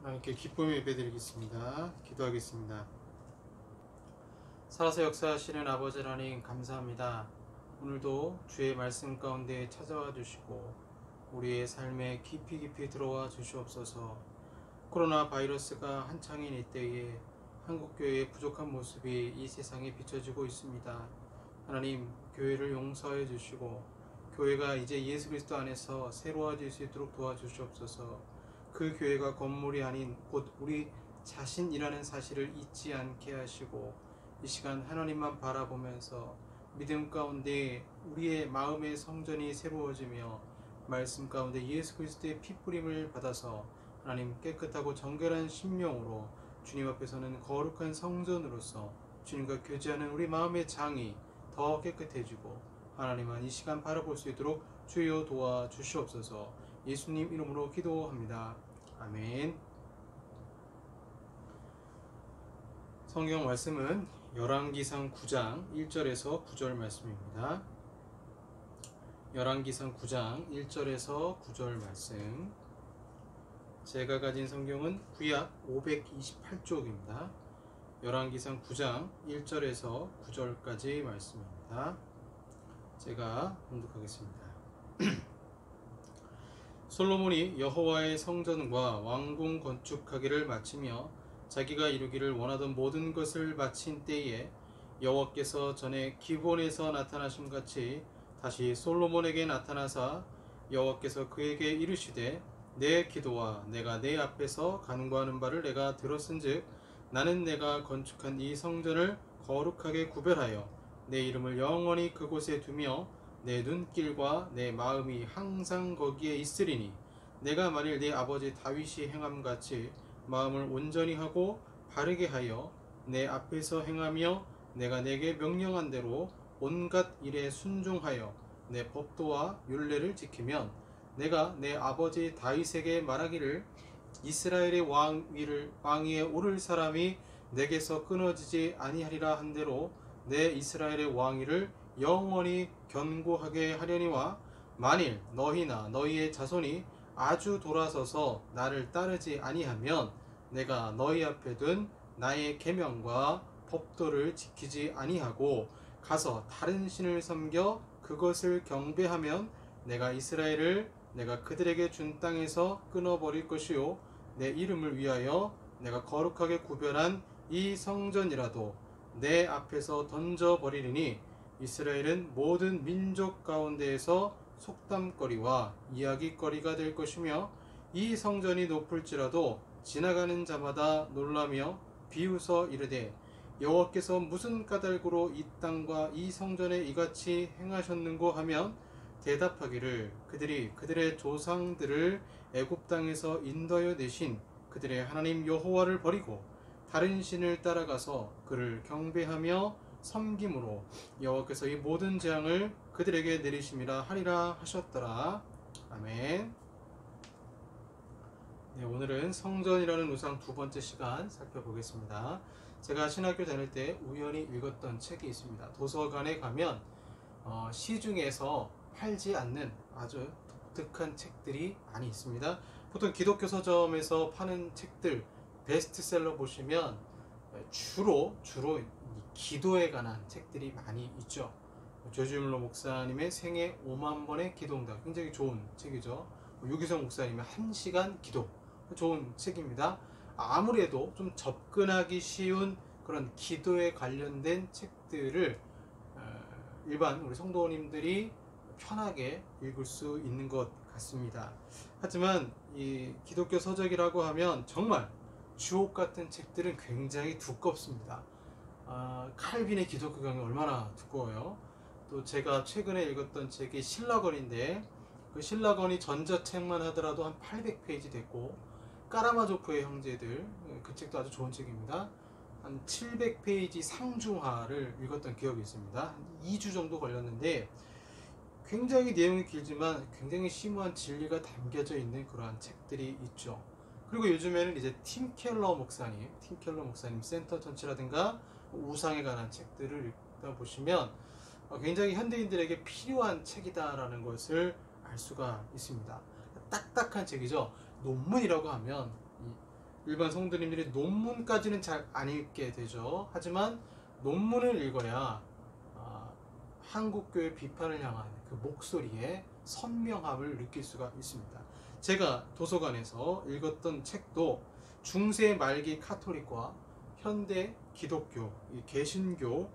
하나님께 기쁨의 예배드리겠습니다. 기도하겠습니다. 살아서 역사하시는 아버지 하나님 감사합니다. 오늘도 주의 말씀 가운데 찾아와 주시고 우리의 삶에 깊이 들어와 주시옵소서. 코로나 바이러스가 한창인 이때에 한국교회의 부족한 모습이 이 세상에 비춰지고 있습니다. 하나님, 교회를 용서해 주시고 교회가 이제 예수 그리스도 안에서 새로워질 수 있도록 도와주시옵소서. 그 교회가 건물이 아닌 곧 우리 자신이라는 사실을 잊지 않게 하시고 이 시간 하나님만 바라보면서 믿음 가운데 우리의 마음의 성전이 새로워지며 말씀 가운데 예수 그리스도의 피뿌림을 받아서 하나님 깨끗하고 정결한 심령으로 주님 앞에서는 거룩한 성전으로서 주님과 교제하는 우리 마음의 장이 더 깨끗해지고 하나님만 이 시간 바라볼 수 있도록 주여 도와주시옵소서. 예수님 이름으로 기도합니다. 아멘. 성경 말씀은 열왕기상 9장 1절에서 9절 말씀입니다. 열왕기상 9장 1절에서 9절 말씀. 제가 가진 성경은 구약 528쪽입니다. 열왕기상 9장 1절에서 9절까지 말씀입니다. 제가 봉독하겠습니다. 솔로몬이 여호와의 성전과 왕궁 건축하기를 마치며 자기가 이루기를 원하던 모든 것을 마친 때에 여호와께서 전에 기본에서 나타나심 같이 다시 솔로몬에게 나타나사 여호와께서 그에게 이르시되 내 기도와 내가 내 앞에서 간구하는 바를 내가 들었은즉 나는 내가 건축한 이 성전을 거룩하게 구별하여 내 이름을 영원히 그곳에 두며 내 눈길과 내 마음이 항상 거기에 있으리니 내가 만일 내 아버지 다윗이 행함같이 마음을 온전히 하고 바르게 하여 내 앞에서 행하며 내가 내게 명령한 대로 온갖 일에 순종하여 내 법도와 율례를 지키면 내가 내 아버지 다윗에게 말하기를 이스라엘의 왕위에 오를 사람이 내게서 끊어지지 아니하리라 한 대로 내 이스라엘의 왕위를 영원히 견고하게 하려니와 만일 너희나 너희의 자손이 아주 돌아서서 나를 따르지 아니하면 내가 너희 앞에 둔 나의 계명과 법도를 지키지 아니하고 가서 다른 신을 섬겨 그것을 경배하면 내가 이스라엘을 내가 그들에게 준 땅에서 끊어버릴 것이요 내 이름을 위하여 내가 거룩하게 구별한 이 성전이라도 내 앞에서 던져버리리니 이스라엘은 모든 민족 가운데에서 속담거리와 이야기거리가 될 것이며 이 성전이 높을지라도 지나가는 자마다 놀라며 비웃어 이르되 여호와께서 무슨 까닭으로 이 땅과 이 성전에 이같이 행하셨는고 하면 대답하기를 그들이 그들의 조상들을 애굽 땅에서 인도하여 내신 그들의 하나님 여호와를 버리고 다른 신을 따라가서 그를 경배하며 섬김으로 여호와께서 이 모든 재앙을 그들에게 내리심이라 하리라 하셨더라. 아멘. 네, 오늘은 성전이라는 우상 두 번째 시간 살펴보겠습니다. 제가 신학교 다닐 때 우연히 읽었던 책이 있습니다. 도서관에 가면 시중에서 팔지 않는 아주 독특한 책들이 많이 있습니다. 보통 기독교 서점에서 파는 책들 베스트셀러 보시면 주로 기도에 관한 책들이 많이 있죠. 조지 뮬러 목사님의 생애 5만 번의 기도응답 굉장히 좋은 책이죠. 유기성 목사님의 1시간 기도 좋은 책입니다. 아무래도 좀 접근하기 쉬운 그런 기도에 관련된 책들을 일반 우리 성도님들이 편하게 읽을 수 있는 것 같습니다. 하지만 이 기독교 서적이라고 하면 정말 주옥 같은 책들은 굉장히 두껍습니다. 칼빈의 기독교 강의 얼마나 두꺼워요. 또 제가 최근에 읽었던 책이 신라건인데 그 신라건이 전자책만 하더라도 한 800페이지 됐고 까라마조프의 형제들 그 책도 아주 좋은 책입니다. 한 700페이지 상중하를 읽었던 기억이 있습니다. 한 2주 정도 걸렸는데 굉장히 내용이 길지만 굉장히 심오한 진리가 담겨져 있는 그러한 책들이 있죠. 그리고 요즘에는 이제 팀 켈러 목사님 센터 전체라든가 우상에 관한 책들을 읽다 보시면 굉장히 현대인들에게 필요한 책이다라는 것을 알 수가 있습니다. 딱딱한 책이죠. 논문이라고 하면 일반 성도님들이 논문까지는 잘 안 읽게 되죠. 하지만 논문을 읽어야 한국교회 비판을 향한 그 목소리의 선명함을 느낄 수가 있습니다. 제가 도서관에서 읽었던 책도 중세 말기 카톨릭과 현대 기독교, 개신교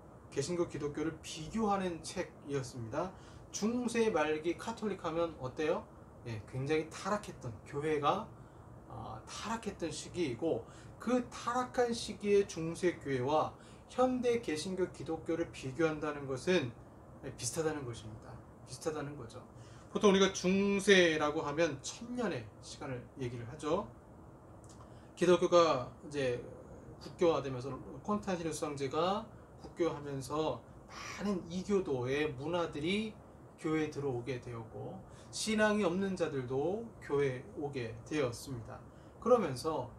기독교를 비교하는 책이었습니다. 중세 말기 카톨릭 하면 어때요? 굉장히 타락했던 교회가 타락했던 시기이고, 그 타락한 시기의 중세 교회와 현대 개신교 기독교를 비교한다는 것은 비슷하다는 것입니다. 비슷하다는 거죠. 보통 우리가 중세라고 하면 1000년의 시간을 얘기를 하죠. 기독교가 이제 국교화되면서 콘스탄티누스 황제가 국교하면서 많은 이교도의 문화들이 교회에 들어오게 되었고, 신앙이 없는 자들도 교회에 오게 되었습니다. 그러면서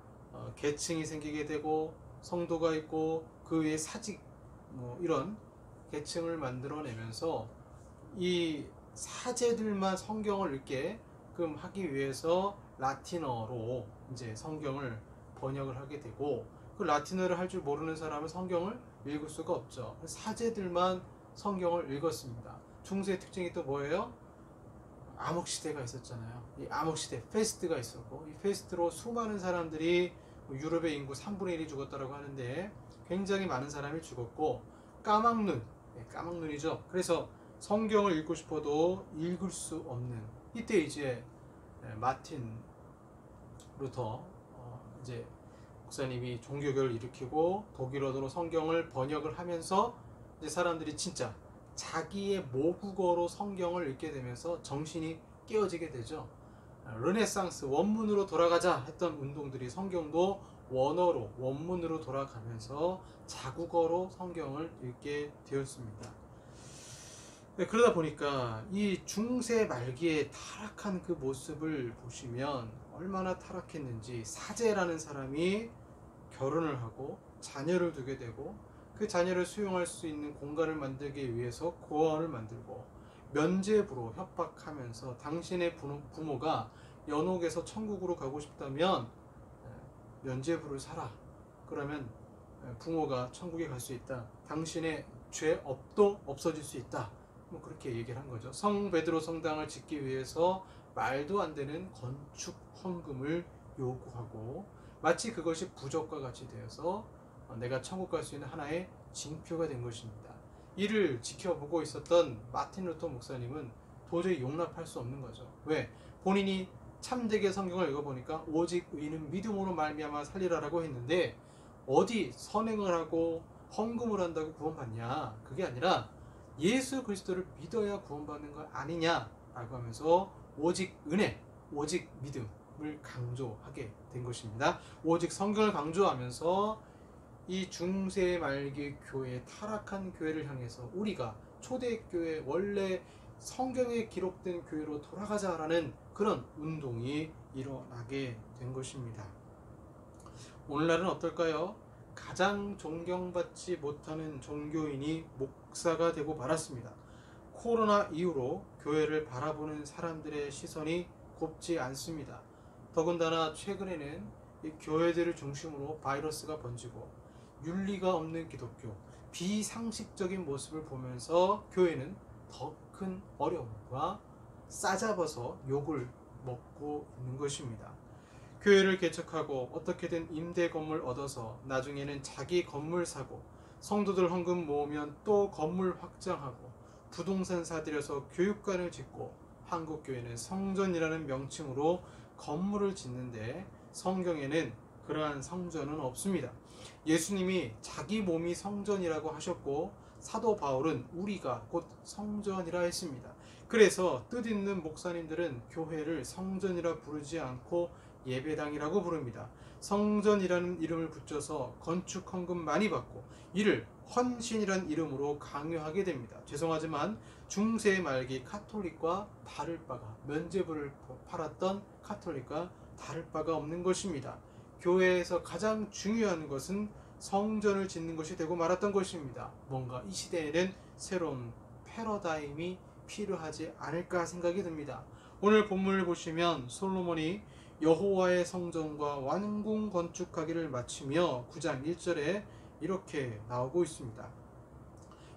계층이 생기게 되고, 성도가 있고 그 위에 사직 이런 계층을 만들어내면서 이 사제들만 성경을 읽게끔 하기 위해서 라틴어로 이제 성경을 번역을 하게 되고, 그 라틴어를 할 줄 모르는 사람은 성경을 읽을 수가 없죠. 사제들만 성경을 읽었습니다. 중세의 특징이 또 뭐예요? 암흑시대가 있었잖아요. 이 암흑시대 페스트가 있었고, 이 페스트로 수많은 사람들이 유럽의 인구 3분의 1이 죽었다고 하는데 굉장히 많은 사람이 죽었고, 까막눈이죠. 그래서 성경을 읽고 싶어도 읽을 수 없는, 이때 이제 마틴 루터 이제 목사님이 종교교를 일으키고 독일어로 성경을 번역을 하면서 이제 사람들이 진짜 자기의 모국어로 성경을 읽게 되면서 정신이 깨어지게 되죠. 르네상스 원문으로 돌아가자 했던 운동들이 성경도 원문으로 돌아가면서 자국어로 성경을 읽게 되었습니다. 그러다 보니까 이 중세 말기에 타락한 그 모습을 보시면 얼마나 타락했는지, 사제라는 사람이 결혼을 하고 자녀를 두게 되고, 그 자녀를 수용할 수 있는 공간을 만들기 위해서 고아원을 만들고, 면죄부로 협박하면서 당신의 부모가 연옥에서 천국으로 가고 싶다면 면죄부를 사라. 그러면 부모가 천국에 갈 수 있다. 당신의 죄업도 없어질 수 있다. 그렇게 얘기를 한 거죠. 성 베드로 성당을 짓기 위해서 말도 안 되는 건축 헌금을 요구하고, 마치 그것이 부적과 같이 되어서 내가 천국 갈 수 있는 하나의 징표가 된 것입니다. 이를 지켜보고 있었던 마틴 루터 목사님은 도저히 용납할 수 없는 거죠. 왜? 본인이 참되게 성경을 읽어보니까 오직 의인은 믿음으로 말미암아 살리라라고 했는데, 어디 선행을 하고 헌금을 한다고 구원받냐? 그게 아니라 예수 그리스도를 믿어야 구원받는 거 아니냐라고 하면서 오직 은혜, 오직 믿음을 강조하게 된 것입니다. 오직 성경을 강조하면서 이 중세 말기 교회, 타락한 교회를 향해서 우리가 초대교회, 원래 성경에 기록된 교회로 돌아가자라는 그런 운동이 일어나게 된 것입니다. 오늘날은 어떨까요? 가장 존경받지 못하는 종교인이 목사가 되고 말았습니다. 코로나 이후로 교회를 바라보는 사람들의 시선이 곱지 않습니다. 더군다나 최근에는 이 교회들을 중심으로 바이러스가 번지고 윤리가 없는 기독교, 비상식적인 모습을 보면서 교회는 더 큰 어려움과 싸잡아서 욕을 먹고 있는 것입니다. 교회를 개척하고 어떻게든 임대 건물 얻어서 나중에는 자기 건물 사고, 성도들 헌금 모으면 또 건물 확장하고, 부동산 사들여서 교육관을 짓고, 한국교회는 성전이라는 명칭으로 건물을 짓는데 성경에는 그러한 성전은 없습니다. 예수님이 자기 몸이 성전이라고 하셨고, 사도 바울은 우리가 곧 성전이라 했습니다. 그래서 뜻있는 목사님들은 교회를 성전이라 부르지 않고 예배당이라고 부릅니다. 성전이라는 이름을 붙여서 건축 헌금 많이 받고 이를 헌신이라는 이름으로 강요하게 됩니다. 죄송하지만 중세 말기 카톨릭과 다를 바가, 면죄부를 팔았던 카톨릭과 다를 바가 없는 것입니다. 교회에서 가장 중요한 것은 성전을 짓는 것이 되고 말았던 것입니다. 뭔가 이 시대에는 새로운 패러다임이 필요하지 않을까 생각이 듭니다. 오늘 본문을 보시면 솔로몬이 여호와의 성전과 왕궁 건축하기를 마치며 9장 1절에 이렇게 나오고 있습니다.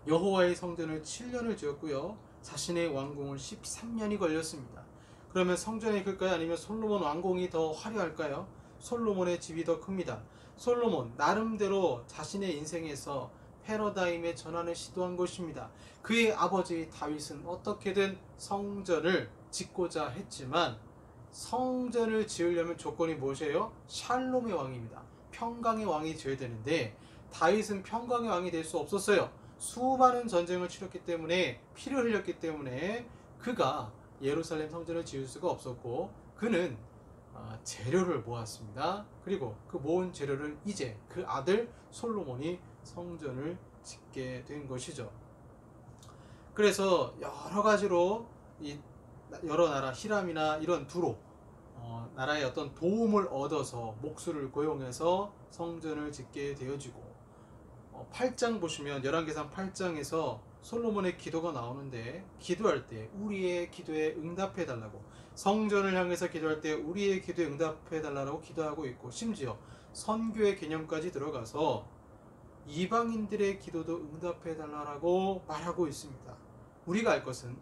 여호와의 성전을 7년을 지었고요. 자신의 왕궁을 13년이 걸렸습니다. 그러면 성전이 클까요? 아니면 솔로몬 왕궁이 더 화려할까요? 솔로몬의 집이 더 큽니다. 솔로몬 나름대로 자신의 인생에서 패러다임의 전환을 시도한 것입니다. 그의 아버지 다윗은 어떻게든 성전을 짓고자 했지만 성전을 지으려면 조건이 무엇이에요? 샬롬의 왕입니다. 평강의 왕이 되어야 되는데 다윗은 평강의 왕이 될 수 없었어요. 수많은 전쟁을 치렀기 때문에 피를 흘렸기 때문에 그가 예루살렘 성전을 지을 수가 없었고 그는 재료를 모았습니다. 그리고 그 모은 재료를 이제 그 아들 솔로몬이 성전을 짓게 된 것이죠. 그래서 여러 가지로 이 여러 나라 히람이나 이런 두로 나라의 어떤 도움을 얻어서 목수를 고용해서 성전을 짓게 되어지고 8장 보시면 열왕기상 8장에서 솔로몬의 기도가 나오는데 기도할 때 우리의 기도에 응답해 달라고 성전을 향해서 기도할 때 우리의 기도에 응답해 달라고 기도하고 있고 심지어 선교의 개념까지 들어가서 이방인들의 기도도 응답해 달라고 말하고 있습니다. 우리가 알 것은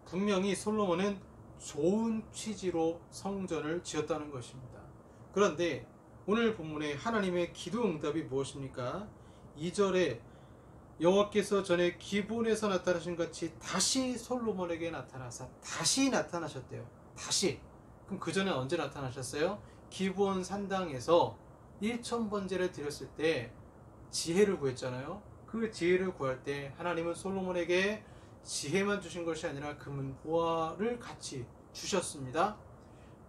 분명히 솔로몬은 좋은 취지로 성전을 지었다는 것입니다. 그런데 오늘 본문의 하나님의 기도 응답이 무엇입니까? 2절에 여호와께서 전에 기브온에서 나타나신 같이 다시 솔로몬에게 나타나사 다시 나타나셨대요. 다시. 그럼 그 전에 언제 나타나셨어요? 기브온 산당에서 1000번제를 드렸을 때 지혜를 구했잖아요. 그 지혜를 구할 때 하나님은 솔로몬에게 지혜만 주신 것이 아니라 금은보화를 같이 주셨습니다.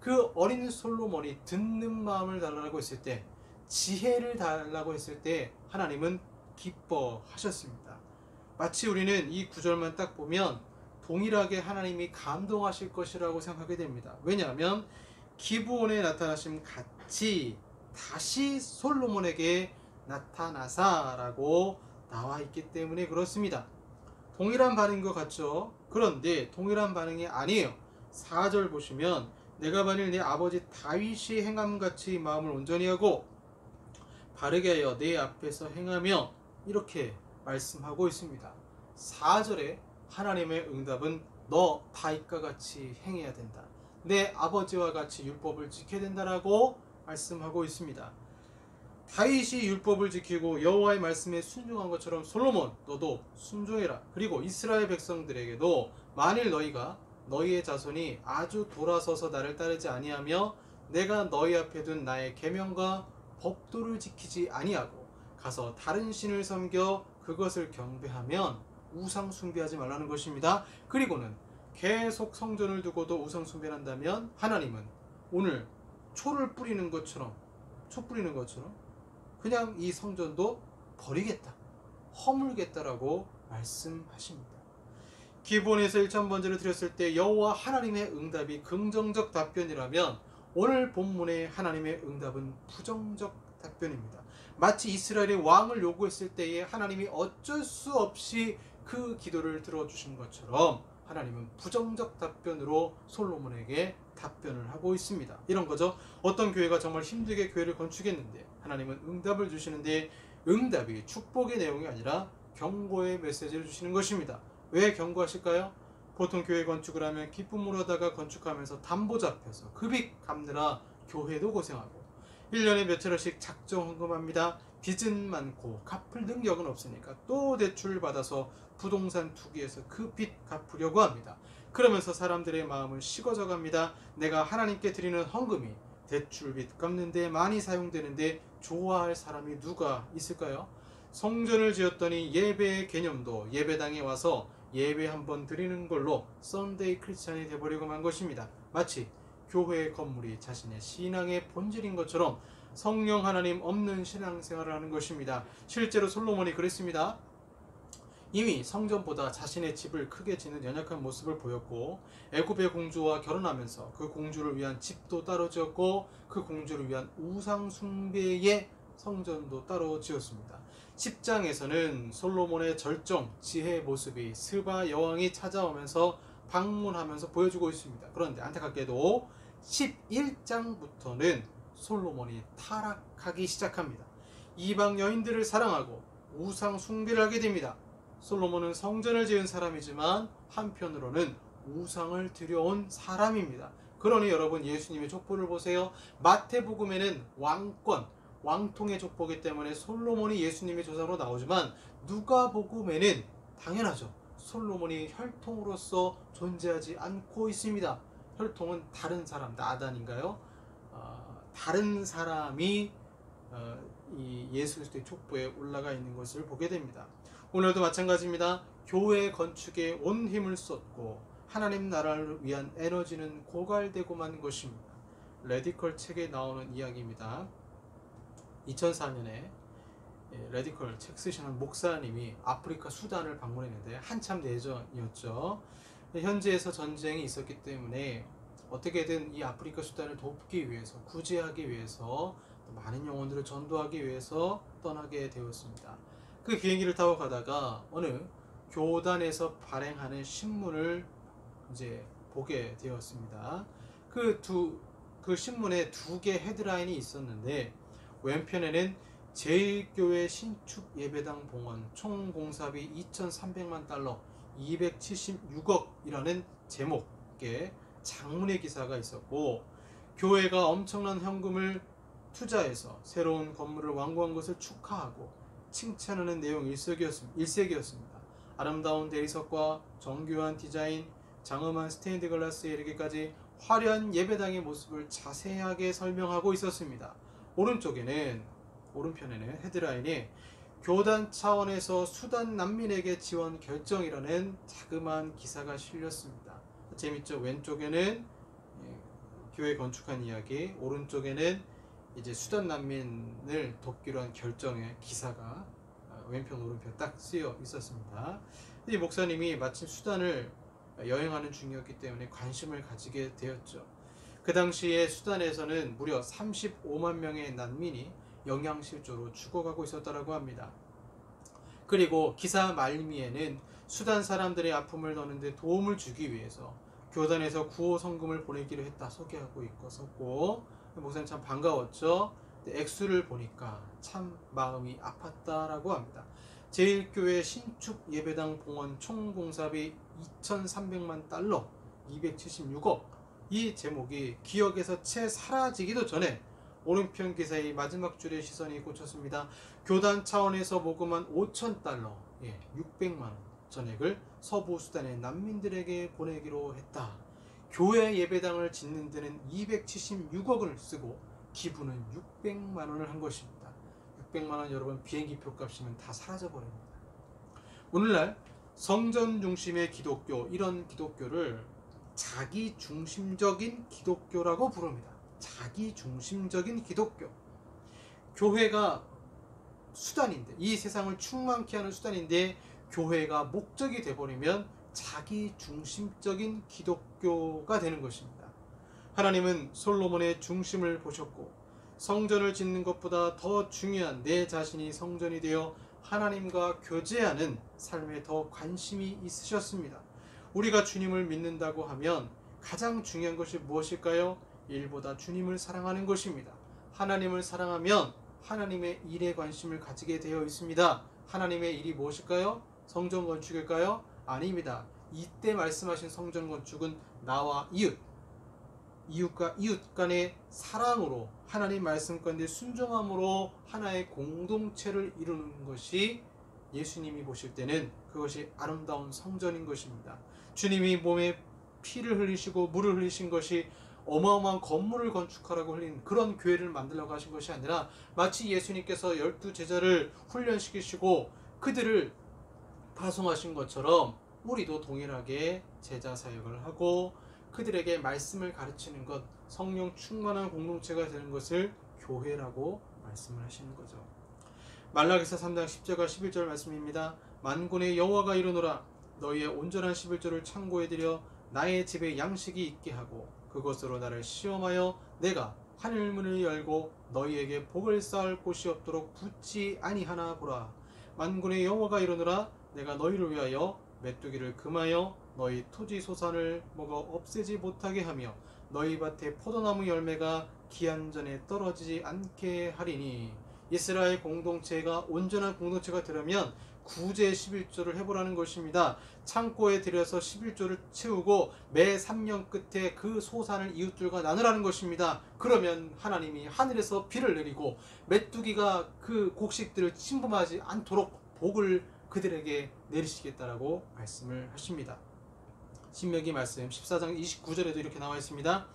그 어린 솔로몬이 듣는 마음을 달라고 했을 때 지혜를 달라고 했을 때 하나님은 기뻐하셨습니다. 마치 우리는 이 구절만 딱 보면 동일하게 하나님이 감동하실 것이라고 생각하게 됩니다. 왜냐하면 기브온에 나타나심 같이 다시 솔로몬에게 나타나사라고 나와 있기 때문에 그렇습니다. 동일한 반응인 것 같죠? 그런데 동일한 반응이 아니에요. 4절 보시면 내가 만일 내 아버지 다윗이 행함같이 마음을 온전히 하고 바르게 하여 내 앞에서 행하며 이렇게 말씀하고 있습니다. 4절에 하나님의 응답은 너 다윗과 같이 행해야 된다. 내 아버지와 같이 율법을 지켜야 된다라고 말씀하고 있습니다. 다윗이 율법을 지키고 여호와의 말씀에 순종한 것처럼 솔로몬 너도 순종해라. 그리고 이스라엘 백성들에게도 만일 너희가 너희의 자손이 아주 돌아서서 나를 따르지 아니하며 내가 너희 앞에 둔 나의 계명과 법도를 지키지 아니하고 가서 다른 신을 섬겨 그것을 경배하면 우상 숭배하지 말라는 것입니다. 그리고는 계속 성전을 두고도 우상 숭배를 한다면 하나님은 오늘 초를 뿌리는 것처럼 그냥 이 성전도 버리겠다, 허물겠다라고 말씀하십니다. 기브온에서 1000번제를 드렸을 때 여호와 하나님의 응답이 긍정적 답변이라면 오늘 본문의 하나님의 응답은 부정적 답변입니다. 마치 이스라엘의 왕을 요구했을 때에 하나님이 어쩔 수 없이 그 기도를 들어주신 것처럼 하나님은 부정적 답변으로 솔로몬에게 답변을 하고 있습니다. 이런 거죠. 어떤 교회가 정말 힘들게 교회를 건축했는데 하나님은 응답을 주시는데 응답이 축복의 내용이 아니라 경고의 메시지를 주시는 것입니다. 왜 경고하실까요? 보통 교회 건축을 하면 기쁨으로 하다가 건축하면서 담보 잡혀서 급익 갚느라 교회도 고생하고 1년에 몇 차례씩 작정 헌금합니다. 빚은 많고 갚을 능력은 없으니까 또 대출 받아서 부동산 투기해서 그 빚 갚으려고 합니다. 그러면서 사람들의 마음은 식어져 갑니다. 내가 하나님께 드리는 헌금이 대출빚 갚는 데 많이 사용되는데 좋아할 사람이 누가 있을까요? 성전을 지었더니 예배의 개념도 예배당에 와서 예배 한번 드리는 걸로 썬데이 크리스찬이 되어버리고 만 것입니다. 마치 교회의 건물이 자신의 신앙의 본질인 것처럼 성령 하나님 없는 신앙생활을 하는 것입니다. 실제로 솔로몬이 그랬습니다. 이미 성전보다 자신의 집을 크게 짓는 연약한 모습을 보였고 애굽의 공주와 결혼하면서 그 공주를 위한 집도 따로 지었고 그 공주를 위한 우상 숭배의 성전도 따로 지었습니다. 10장에서는 솔로몬의 절정, 지혜의 모습이 스바 여왕이 찾아오면서 방문하면서 보여주고 있습니다. 그런데 안타깝게도 11장부터는 솔로몬이 타락하기 시작합니다. 이방 여인들을 사랑하고 우상 숭배를 하게 됩니다. 솔로몬은 성전을 지은 사람이지만 한편으로는 우상을 들여온 사람입니다. 그러니 여러분, 예수님의 족보를 보세요. 마태복음에는 왕권, 왕통의 족보이기 때문에 솔로몬이 예수님의 조상으로 나오지만, 누가복음에는 당연하죠, 솔로몬이 혈통으로서 존재하지 않고 있습니다. 혈통은 다른 사람, 나단인가요? 다른 사람이 이 예수 그리스도의 족보에 올라가 있는 것을 보게 됩니다. 오늘도 마찬가지입니다. 교회 건축에 온 힘을 쏟고 하나님 나라를 위한 에너지는 고갈되고만 것입니다. 레디컬 책에 나오는 이야기입니다. 2004년에 레디컬 책 쓰시는 목사님이 아프리카 수단을 방문했는데 한참 내전이었죠. 현지에서 전쟁이 있었기 때문에 어떻게든 이 아프리카 수단을 돕기 위해서, 구제하기 위해서, 많은 영혼들을 전도하기 위해서 떠나게 되었습니다. 그 비행기를 타고 가다가 어느 교단에서 발행하는 신문을 이제 보게 되었습니다. 그 신문에 두 개 헤드라인이 있었는데, 왼편에는 제1교회 신축 예배당 봉헌 총 공사비 2,300만 달러 276억이라는 제목의 장문의 기사가 있었고, 교회가 엄청난 현금을 투자해서 새로운 건물을 완공한 것을 축하하고 칭찬하는 내용 일색이었습니다. 아름다운 대리석과 정교한 디자인, 장엄한 스테인드 글라스에 이르기까지 화려한 예배당의 모습을 자세하게 설명하고 있었습니다. 오른편에는 헤드라인에 교단 차원에서 수단 난민에게 지원 결정이라는 자그마한 기사가 실렸습니다. 재밌죠? 왼쪽에는 교회 건축한 이야기, 오른쪽에는 이제 수단 난민을 돕기로 한 결정의 기사가 왼편 오른편 딱 쓰여 있었습니다. 이 목사님이 마침 수단을 여행하는 중이었기 때문에 관심을 가지게 되었죠. 그 당시에 수단에서는 무려 35만 명의 난민이 영양실조로 죽어가고 있었다고 합니다. 그리고 기사 말미에는 수단 사람들의 아픔을 넣는 데 도움을 주기 위해서 교단에서 구호 성금을 보내기로 했다 소개하고 있었고, 목사님 참 반가웠죠. 액수를 보니까 참 마음이 아팠다라고 합니다. 제1교회 신축 예배당 봉헌 총 공사비 2,300만 달러 276억, 이 제목이 기억에서 채 사라지기도 전에 오른편 기사의 마지막 줄에 시선이 꽂혔습니다. 교단 차원에서 모금한 5,000달러 600만원 전액을 서부 수단의 난민들에게 보내기로 했다. 교회 예배당을 짓는 데는 276억을 쓰고 기부는 600만원을 한 것입니다. 600만원 여러분, 비행기 표값이면 다 사라져버립니다. 오늘날 성전 중심의 기독교, 이런 기독교를 자기 중심적인 기독교라고 부릅니다. 자기 중심적인 기독교. 교회가 수단인데, 이 세상을 충만케 하는 수단인데 교회가 목적이 되어버리면 자기 중심적인 기독교가 되는 것입니다. 하나님은 솔로몬의 중심을 보셨고 성전을 짓는 것보다 더 중요한 내 자신이 성전이 되어 하나님과 교제하는 삶에 더 관심이 있으셨습니다. 우리가 주님을 믿는다고 하면 가장 중요한 것이 무엇일까요? 일보다 주님을 사랑하는 것입니다. 하나님을 사랑하면 하나님의 일에 관심을 가지게 되어 있습니다. 하나님의 일이 무엇일까요? 성전 건축일까요? 아닙니다. 이때 말씀하신 성전 건축은 나와 이웃과 이웃 간의 사랑으로, 하나님 말씀 가운데 순종함으로 하나의 공동체를 이루는 것이 예수님이 보실 때는 그것이 아름다운 성전인 것입니다. 주님이 몸에 피를 흘리시고 물을 흘리신 것이 어마어마한 건물을 건축하라고 흘린 그런 교회를 만들려고 하신 것이 아니라, 마치 예수님께서 12제자를 훈련시키시고 그들을 파송하신 것처럼 우리도 동일하게 제자 사역을 하고 그들에게 말씀을 가르치는 것, 성령 충만한 공동체가 되는 것을 교회라고 말씀을 하시는 거죠. 말라기서 3장 10절과 11절 말씀입니다. 만군의 여호와가 이르노라, 너희의 온전한 11조를 창고에 들여 나의 집에 양식이 있게 하고 그것으로 나를 시험하여 내가 하늘문을 열고 너희에게 복을 쌓을 곳이 없도록 붙지 아니하나 보라. 만군의 여호와가 이르노라, 내가 너희를 위하여 메뚜기를 금하여 너희 토지 소산을 먹어 없애지 못하게 하며 너희 밭에 포도나무 열매가 기한 전에 떨어지지 않게 하리니. 이스라엘 공동체가 온전한 공동체가 되려면 구제 11조를 해보라는 것입니다. 창고에 들여서 11조를 채우고 매 3년 끝에 그 소산을 이웃들과 나누라는 것입니다. 그러면 하나님이 하늘에서 비를 내리고 메뚜기가 그 곡식들을 침범하지 않도록 복을 그들에게 내리시겠다라고 말씀을 하십니다. 신명기 말씀 14장 29절에도 이렇게 나와 있습니다.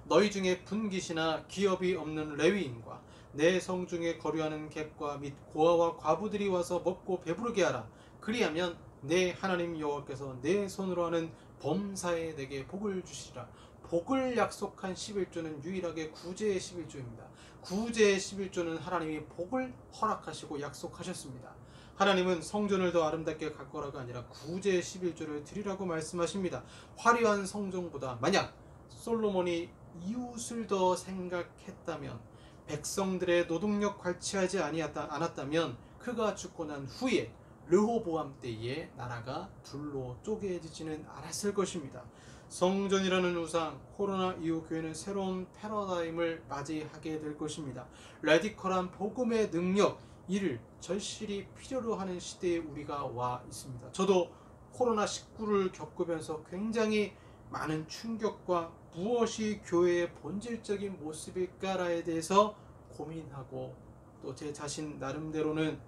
너희 중에 분깃이나 기업이 없는 레위인과 내 성 중에 거류하는 객과 및 고아와 과부들이 와서 먹고 배부르게 하라. 그리하면 내 하나님 여호와께서 내 손으로 하는 범사에 내게 복을 주시리라. 복을 약속한 11조는 유일하게 구제의 11조입니다. 구제의 11조는 하나님이 복을 허락하시고 약속하셨습니다. 하나님은 성전을 더 아름답게 가꾸라가 아니라 구제의 11조를 드리라고 말씀하십니다. 화려한 성전보다 만약 솔로몬이 이웃을 더 생각했다면, 백성들의 노동력 관치하지 않았다면 그가 죽고 난 후에 르호보암 때에 나라가 둘로 쪼개지지는 않았을 것입니다. 성전이라는 우상, 코로나 이후 교회는 새로운 패러다임을 맞이하게 될 것입니다. 레디컬한 복음의 능력, 이를 절실히 필요로 하는 시대에 우리가 와 있습니다. 저도 코로나19를 겪으면서 굉장히 많은 충격과 무엇이 교회의 본질적인 모습일까에 대해서 고민하고, 또 제 자신 나름대로는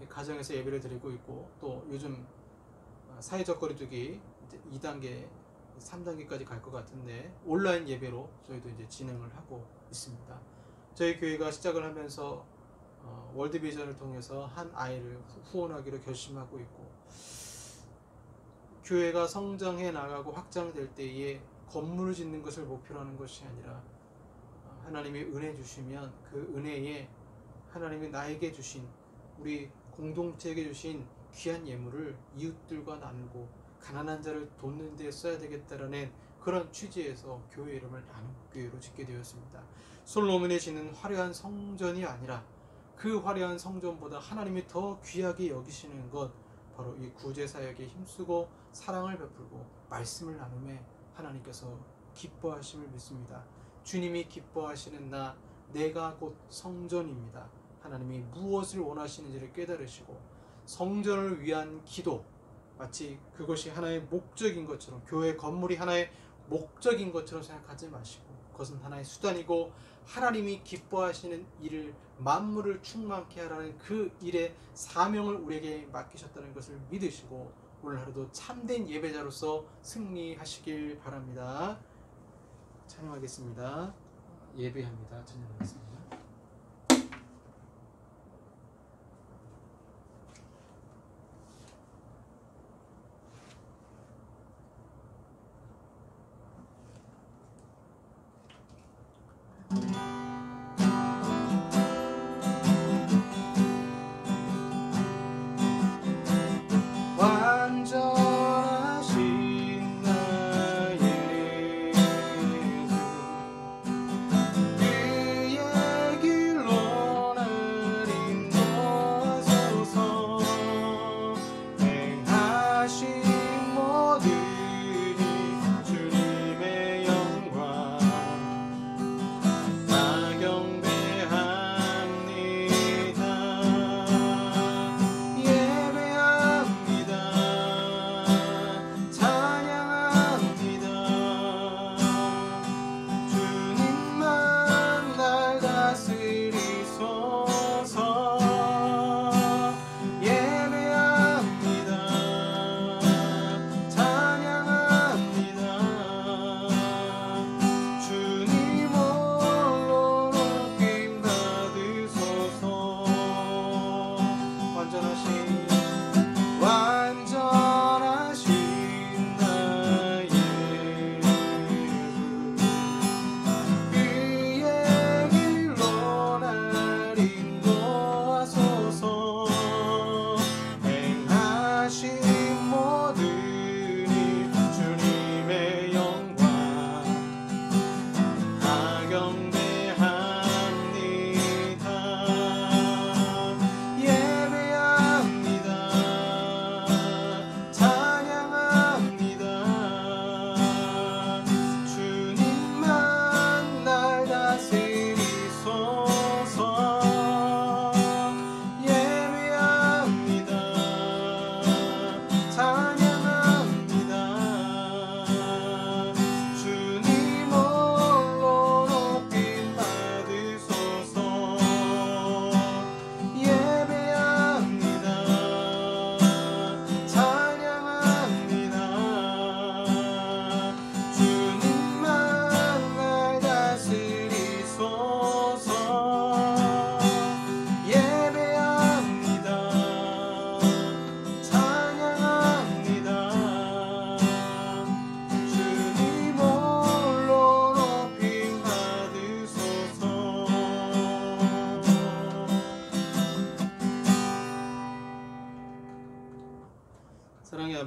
가정에서 예배를 드리고 있고, 또 요즘 사회적 거리두기 이제 2단계, 3단계까지 갈 것 같은데 온라인 예배로 저희도 이제 진행을 하고 있습니다. 저희 교회가 시작을 하면서 월드비전을 통해서 한 아이를 후원하기로 결심하고 있고, 교회가 성장해 나가고 확장될 때에 건물을 짓는 것을 목표로 하는 것이 아니라 하나님이 은혜 주시면 그 은혜에 하나님이 나에게 주신, 우리 공동체에게 주신 귀한 예물을 이웃들과 나누고 가난한 자를 돕는 데 써야 되겠다라는 그런 취지에서 교회 이름을 나눔교회로 짓게 되었습니다. 솔로몬이 짓는 화려한 성전이 아니라 그 화려한 성전보다 하나님이 더 귀하게 여기시는 것, 바로 이 구제사역에 힘쓰고 사랑을 베풀고 말씀을 나눔에 하나님께서 기뻐하심을 믿습니다. 주님이 기뻐하시는 나, 내가 곧 성전입니다. 하나님이 무엇을 원하시는지를 깨달으시고 성전을 위한 기도, 마치 그것이 하나의 목적인 것처럼, 교회 건물이 하나의 목적인 것처럼 생각하지 마시고 그것은 하나의 수단이고 하나님이 기뻐하시는 일을, 만물을 충만케 하라는 그 일의 사명을 우리에게 맡기셨다는 것을 믿으시고 오늘 하루도 참된 예배자로서 승리하시길 바랍니다. 찬양하겠습니다. 예배합니다. 찬양하겠습니다.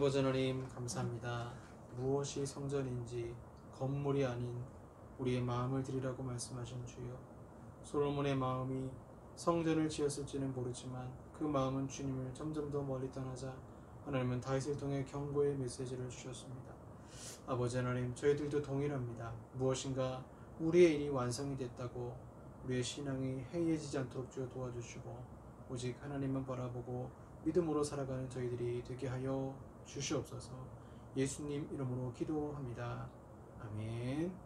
아버지 하나님 감사합니다. 무엇이 성전인지 건물이 아닌 우리의 마음을 드리라고 말씀하신 주여, 솔로몬의 마음이 성전을 지었을지는 모르지만 그 마음은 주님을 점점 더 멀리 떠나자 하나님은 다윗을 통해 경고의 메시지를 주셨습니다. 아버지 하나님, 저희들도 동일합니다. 무엇인가 우리의 일이 완성이 됐다고 우리의 신앙이 해이해지지 않도록 주여 도와주시고 오직 하나님만 바라보고 믿음으로 살아가는 저희들이 되게 하여 주시옵소서. 예수님 이름으로 기도합니다. 아멘.